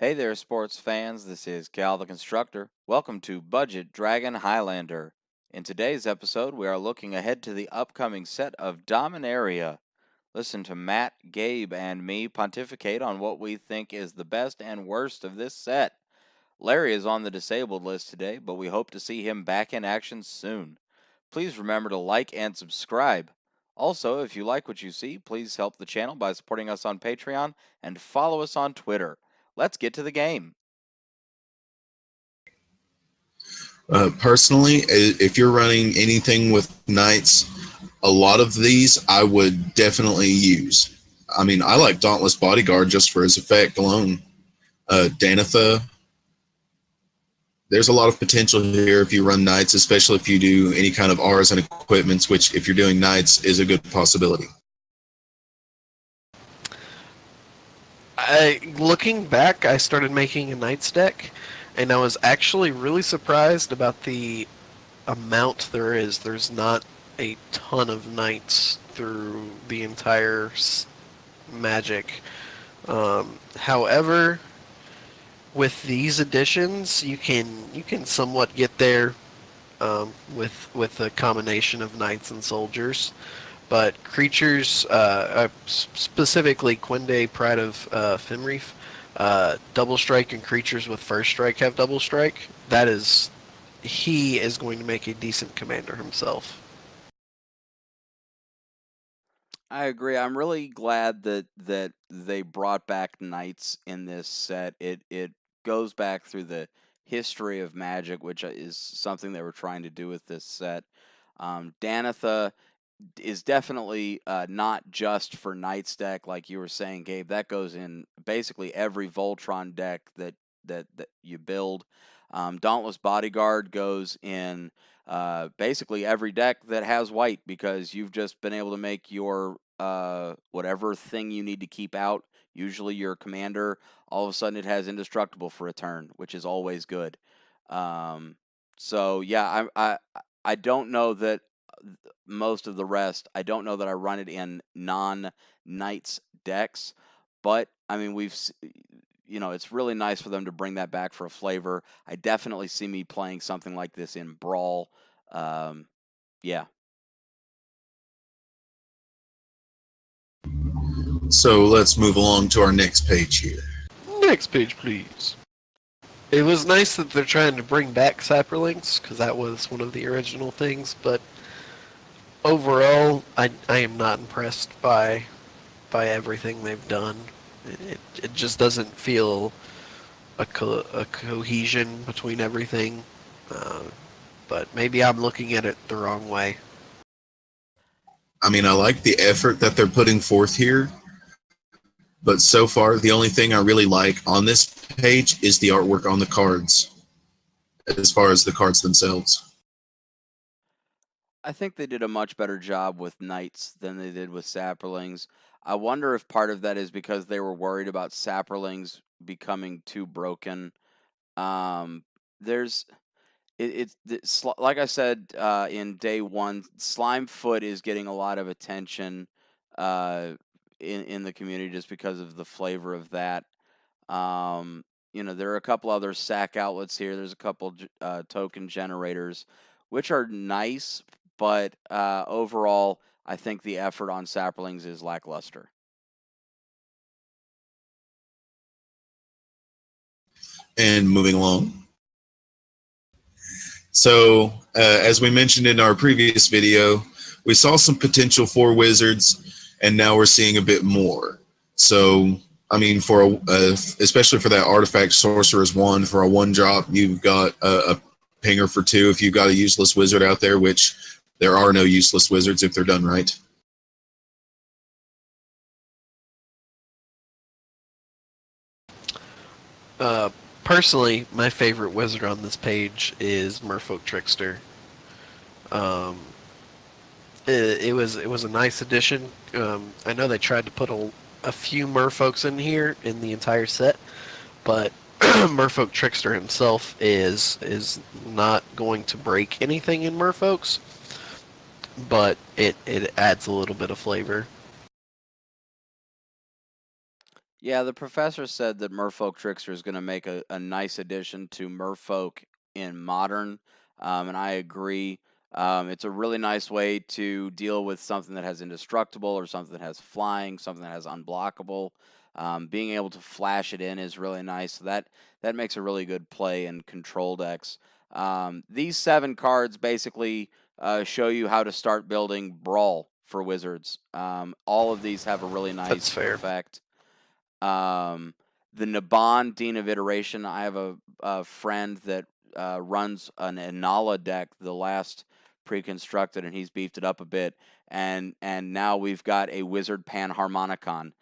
Hey there, sports fans. This is Cal the Constructor. Welcome to Budget Dragon Highlander. In today's episode, we are looking ahead to the upcoming set of Dominaria. Listen to Matt, Gabe, and me pontificate on what we think is the best and worst of this set. Larry is on the disabled list today, but we hope to see him back in action soon. Please remember to like and subscribe. Also, if you like what you see, please help the channel by supporting us on Patreon and follow us on Twitter. Let's get to the game. Personally, if you're running anything with knights, a lot of these I would definitely use. I mean, I like Dauntless Bodyguard just for his effect alone. Danitha, there's a lot of potential here if you run knights, especially if you do any kind of Rs and equipments, which if you're doing knights is a good possibility. Looking back, I started making a Knights deck, and I was actually really surprised about the amount there is. There's not a ton of Knights through the entire Magic. However, with these additions, you can somewhat get there with a combination of Knights and Soldiers. But creatures, specifically Quinde, Pride of Fimreef, double strike, and creatures with first strike have double strike. He is going to make a decent commander himself. I agree. I'm really glad that they brought back knights in this set. It goes back through the history of Magic, which is something they were trying to do with this set. Danitha is definitely not just for Knights deck, like you were saying, Gabe. That goes in basically every Voltron deck that you build. Dauntless Bodyguard goes in basically every deck that has white, because you've just been able to make your whatever thing you need to keep out, usually your commander, all of a sudden it has indestructible for a turn, which is always good. So yeah, I don't know that most of the rest, I don't know that I run it in non-Knights decks, but I mean, it's really nice for them to bring that back for a flavor. I definitely see me playing something like this in Brawl. Yeah. So let's move along to our next page here. Next page, please. It was nice that they're trying to bring back Saprolings, because that was one of the original things, but overall, I am not impressed by everything they've done. It just doesn't feel a cohesion between everything. But maybe I'm looking at it the wrong way. I mean, I like the effort that they're putting forth here, but so far, the only thing I really like on this page is the artwork on the cards, as far as the cards themselves. I think they did a much better job with Knights than they did with Saprolings. I wonder if part of that is because they were worried about Saprolings becoming too broken. There's it's like I said in day one, Slimefoot is getting a lot of attention in the community just because of the flavor of that. There are a couple other sack outlets here. There's a couple token generators, which are nice, but overall, I think the effort on Saprolings is lackluster. And moving along. So, as we mentioned in our previous video, we saw some potential for wizards, and now we're seeing a bit more. So, I mean, especially for that artifact sorcerer's wand, for a 1-drop, you've got a pinger for 2 if you've got a useless wizard out there, which there are no useless wizards if they're done right. Personally, my favorite wizard on this page is Merfolk Trickster. It was a nice addition. I know they tried to put a few Merfolks in here in the entire set, but Merfolk Trickster himself is not going to break anything in Merfolks, but it adds a little bit of flavor. Yeah, the professor said that Merfolk Trickster is going to make a nice addition to Merfolk in Modern, and I agree. It's a really nice way to deal with something that has indestructible or something that has flying, something that has unblockable. Being able to flash it in is really nice. So that makes a really good play in control decks. These 7 cards basically show you how to start building Brawl for Wizards. All of these have a really That's nice fair. effect. Um, the Naban Dean of Iteration, I have a friend that runs an Inala deck, the last pre-constructed, and he's beefed it up a bit. And now we've got a Wizard Panharmonicon,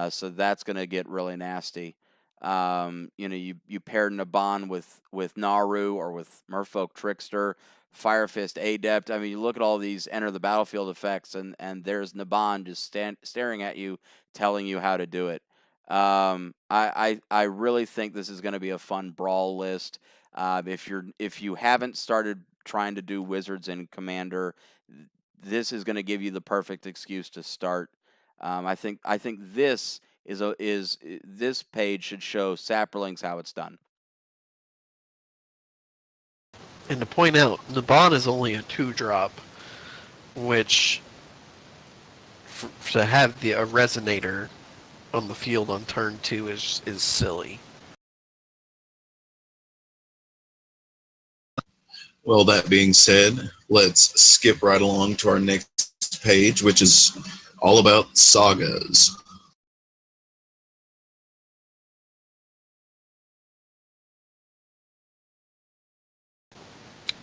so that's going to get really nasty. You pair Naban with Naru or with Merfolk Trickster, Firefist Adept. I mean, you look at all these enter the battlefield effects, and there's Naban just staring at you, telling you how to do it. I really think this is going to be a fun Brawl list. If you haven't started trying to do Wizards in Commander, this is going to give you the perfect excuse to start. I think this page should show Saprolings how it's done. And to point out, Naban is only a 2-drop, which to have a resonator on the field on turn 2 is silly. Well, that being said, let's skip right along to our next page, which is all about sagas.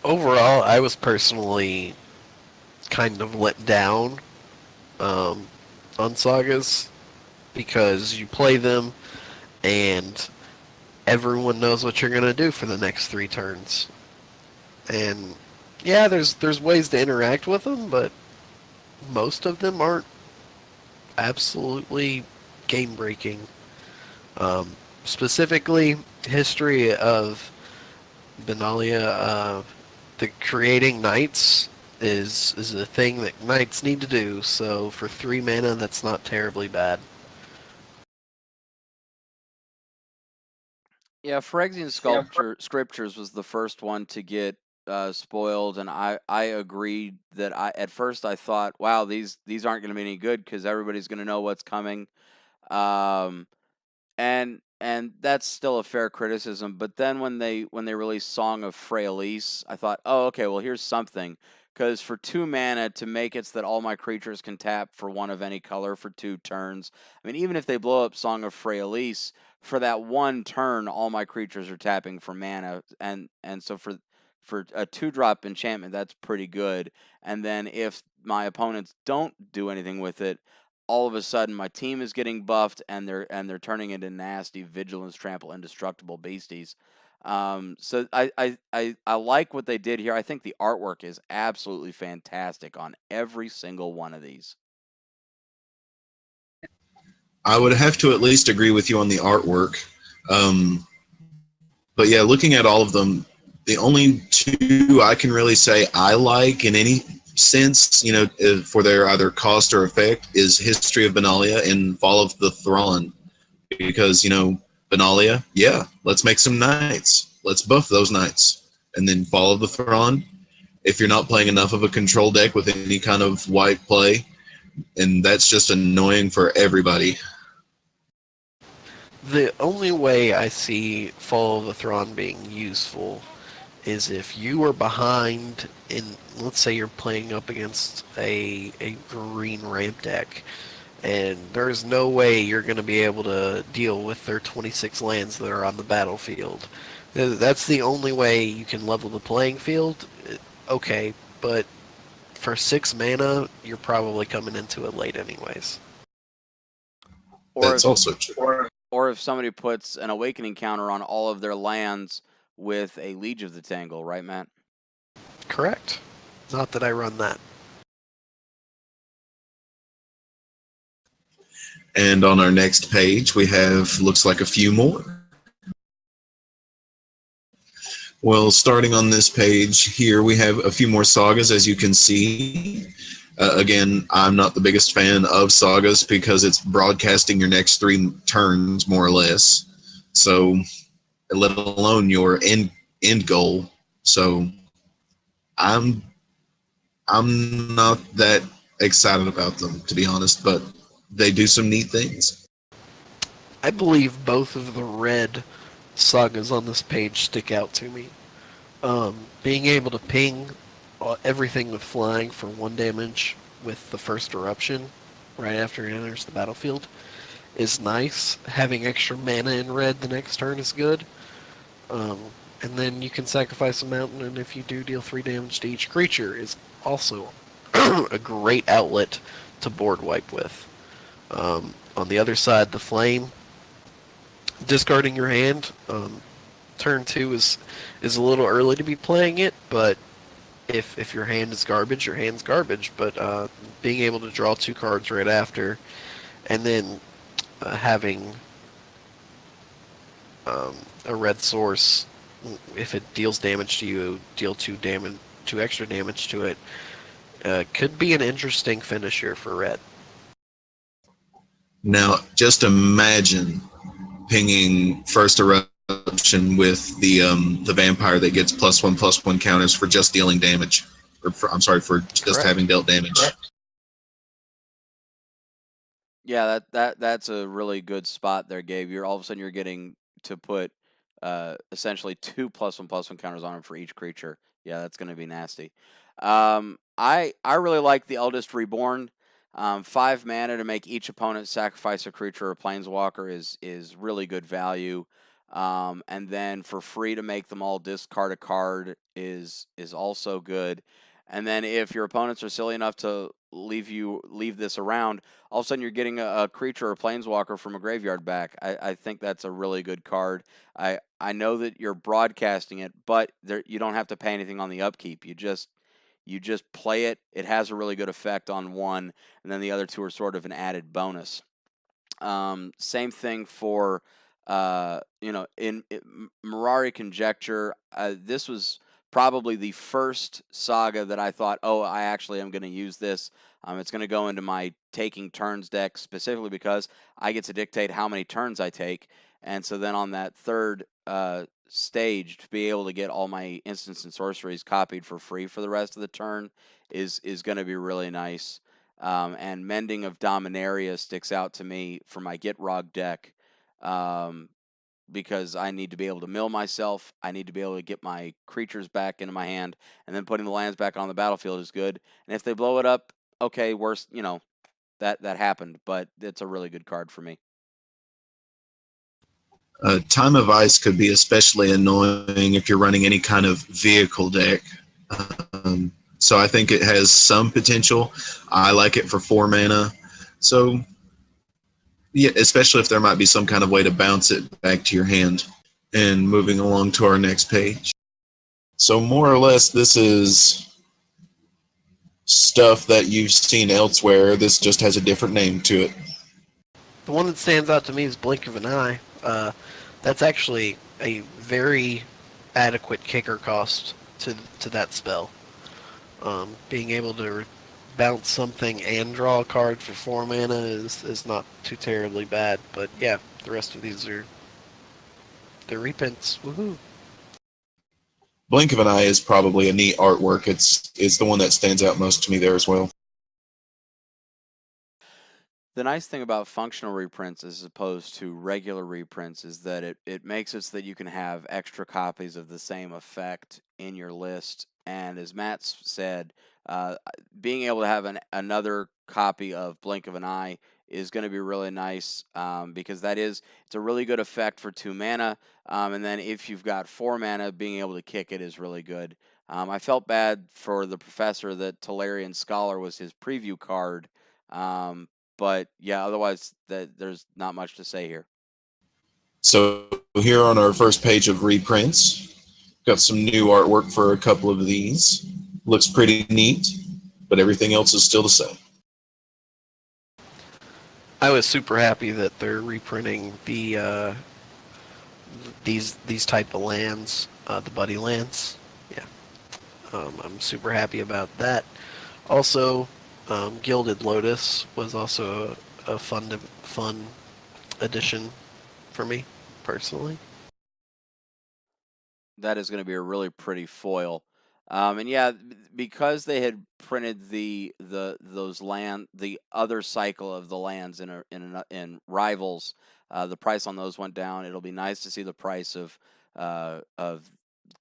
Overall, I was personally kind of let down on sagas because you play them and everyone knows what you're going to do for the next 3 turns. And yeah, there's ways to interact with them, but most of them aren't absolutely game breaking. Specifically, history of Benalia, the creating knights is a thing that knights need to do. So for 3 mana, that's not terribly bad. Yeah, Phyrexian Scriptures was the first one to get spoiled, and I agreed that at first I thought, wow, these aren't going to be any good because everybody's going to know what's coming. Um, and that's still a fair criticism. But then when they released Song of Freyalise, I thought, oh, okay, well here's something. Because for 2 mana to make it so that all my creatures can tap for 1 of any color for 2 turns, I mean, even if they blow up Song of Freyalise, for that 1 turn, all my creatures are tapping for mana, and so for a 2-drop enchantment, that's pretty good. And then if my opponents don't do anything with it, all of a sudden my team is getting buffed, and they're turning into nasty Vigilance, Trample, Indestructible beasties. So I like what they did here. I think the artwork is absolutely fantastic on every single one of these. I would have to at least agree with you on the artwork. But yeah, looking at all of them, the only 2 I can really say I like in any sense, for their either cost or effect, is History of Benalia and Fall of the Thrawn. Because, Benalia, yeah, let's make some knights. Let's buff those knights. And then Fall of the Thrawn, if you're not playing enough of a control deck with any kind of white play, and that's just annoying for everybody. The only way I see Fall of the Thrawn being useful is if you are behind in, let's say you're playing up against a green ramp deck, and there's no way you're going to be able to deal with their 26 lands that are on the battlefield. That's the only way you can level the playing field. Okay, but for 6 mana, you're probably coming into it late anyways. That's also true. Or if somebody puts an Awakening counter on all of their lands with a Liege of the Tangle, right, Matt? Correct. Not that I run that. And on our next page, we have, looks like a few more. Well, starting on this page here, we have a few more sagas, as you can see. Again, I'm not the biggest fan of sagas because it's broadcasting your next 3 turns more or less. So, let alone your end goal. So, I'm I'm not that excited about them, to be honest, but they do some neat things. I believe both of the red sagas on this page stick out to me. Being able to ping everything with flying for 1 damage with the first eruption right after it enters the battlefield is nice. Having extra mana in red the next turn is good. Um, and then you can sacrifice a mountain, and if you do deal 3 damage to each creature, is also a great outlet to board wipe with. On the other side, the flame, discarding your hand. Turn 2 is a little early to be playing it, but if your hand is garbage, your hand's garbage. But being able to draw 2 cards right after, and then having a red source, if it deals damage to you, deal 2 extra damage to it. Could be an interesting finisher for red. Now, just imagine pinging first eruption with the vampire that gets +1/+1 counters for just dealing damage, or for just Correct. having dealt damage. Yeah, that's a really good spot there, Gabe. You're all of a sudden you're getting to put essentially 2 +1/+1 counters on him for each creature. Yeah, that's going to be nasty. I really like the Eldest Reborn. 5 mana to make each opponent sacrifice a creature or planeswalker is really good value. And then for free to make them all discard a card is also good. And then if your opponents are silly enough to leave this around, all of a sudden you're getting a creature or planeswalker from a graveyard back. I think that's a really good card. I know that you're broadcasting it, but you don't have to pay anything on the upkeep. You just play it. It has a really good effect on one, and then the other 2 are sort of an added bonus. Same thing for in Mirari Conjecture. This was probably the first saga that I thought, oh, I actually am going to use this. It's going to go into my taking turns deck specifically because I get to dictate how many turns I take. And so then on that third stage, to be able to get all my instants and sorceries copied for free for the rest of the turn is going to be really nice. And Mending of Dominaria sticks out to me for my Get Rog deck. Because I need to be able to mill myself. I need to be able to get my creatures back into my hand, and then putting the lands back on the battlefield is good. And if they blow it up, okay, worse, that happened, but it's a really good card for me. Time of Ice could be especially annoying if you're running any kind of vehicle deck. So I think it has some potential. I like it for 4 mana. So yeah, especially if there might be some kind of way to bounce it back to your hand. And moving along to our next page. So more or less, this is stuff that you've seen elsewhere. This just has a different name to it. The one that stands out to me is Blink of an Eye. That's actually a very adequate kicker cost to that spell. Being able to bounce something and draw a card for 4 mana is not too terribly bad. But yeah, the rest of these they're reprints. Woohoo! Blink of an Eye is probably a neat artwork. It's the one that stands out most to me there as well. The nice thing about functional reprints as opposed to regular reprints is that it makes it so that you can have extra copies of the same effect in your list. And as Matt said, being able to have another copy of Blink of an Eye is going to be really nice because it's a really good effect for 2 mana. And then if you've got 4 mana, being able to kick it is really good. I felt bad for the professor that Tolarian Scholar was his preview card. But yeah, otherwise there's not much to say here. So here on our first page of reprints, got some new artwork for a couple of these. Looks pretty neat, but everything else is still the same. I was super happy that they're reprinting the these type of lands, the buddy lands. Yeah, I'm super happy about that. Also, Gilded Lotus was also a fun addition for me personally. That is going to be a really pretty foil. And yeah, because they had printed the other cycle of the lands in Rivals, the price on those went down. It'll be nice to see the price of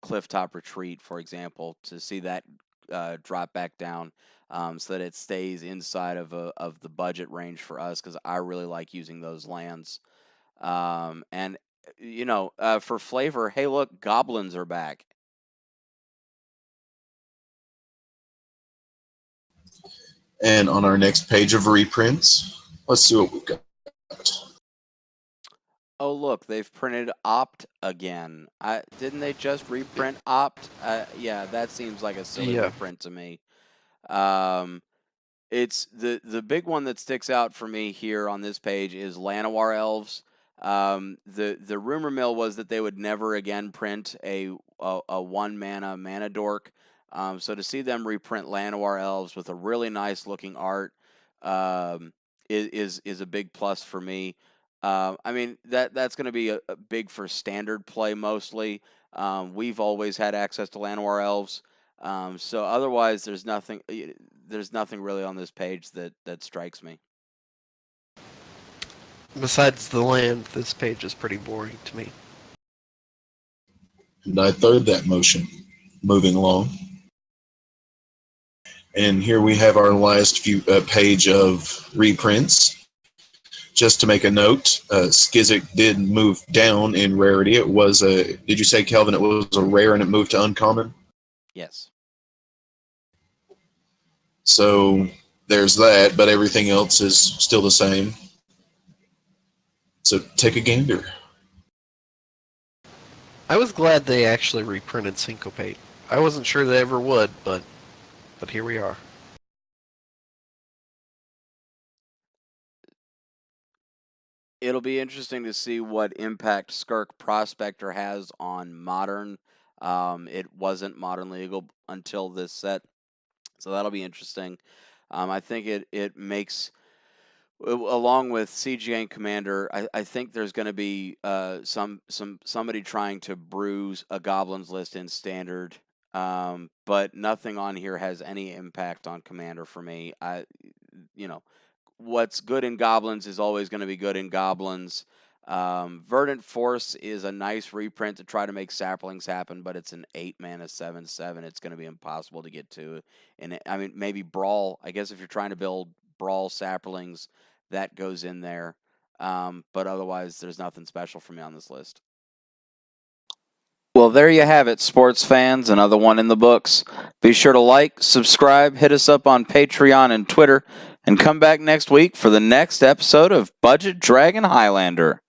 Clifftop Retreat, for example, to see that drop back down, so that it stays inside of the budget range for us, because I really like using those lands. And for flavor, hey, look, goblins are back. And on our next page of reprints, let's see what we've got. Oh, look, they've printed Opt again. Didn't they just reprint Opt? Yeah, that seems like a silly reprint to me. It's the big one that sticks out for me here on this page is Llanowar Elves. The rumor mill was that they would never again print a 1 mana dork. So to see them reprint Llanowar Elves with a really nice looking art is a big plus for me. I mean that's going to be a big for standard play mostly. We've always had access to Llanowar Elves, so otherwise there's nothing really on this page that strikes me. Besides the land, this page is pretty boring to me. And I third that motion. Moving along. And here we have our last few page of reprints. Just to make a note, Skizzik did move down in rarity. It was did you say, Kelvin, it was a rare and it moved to uncommon? Yes. So there's that, but everything else is still the same. So take a gander. I was glad they actually reprinted Syncopate. I wasn't sure they ever would, but here we are. It'll be interesting to see what impact Skirk Prospector has on Modern. It wasn't Modern legal until this set, so that'll be interesting. I think it makes, along with CGA and Commander, I think there's going to be somebody trying to bruise a Goblins list in Standard, but nothing on here has any impact on Commander for me. What's good in Goblins is always going to be good in Goblins. Verdant Force is a nice reprint to try to make saplings happen, but it's an 8 mana 7/7. It's going to be impossible to get to. And I mean, maybe Brawl. I guess if you're trying to build Brawl saplings, that goes in there. But otherwise, there's nothing special for me on this list. Well, there you have it, sports fans. Another one in the books. Be sure to like, subscribe, hit us up on Patreon and Twitter, and come back next week for the next episode of Budget Dragon Highlander.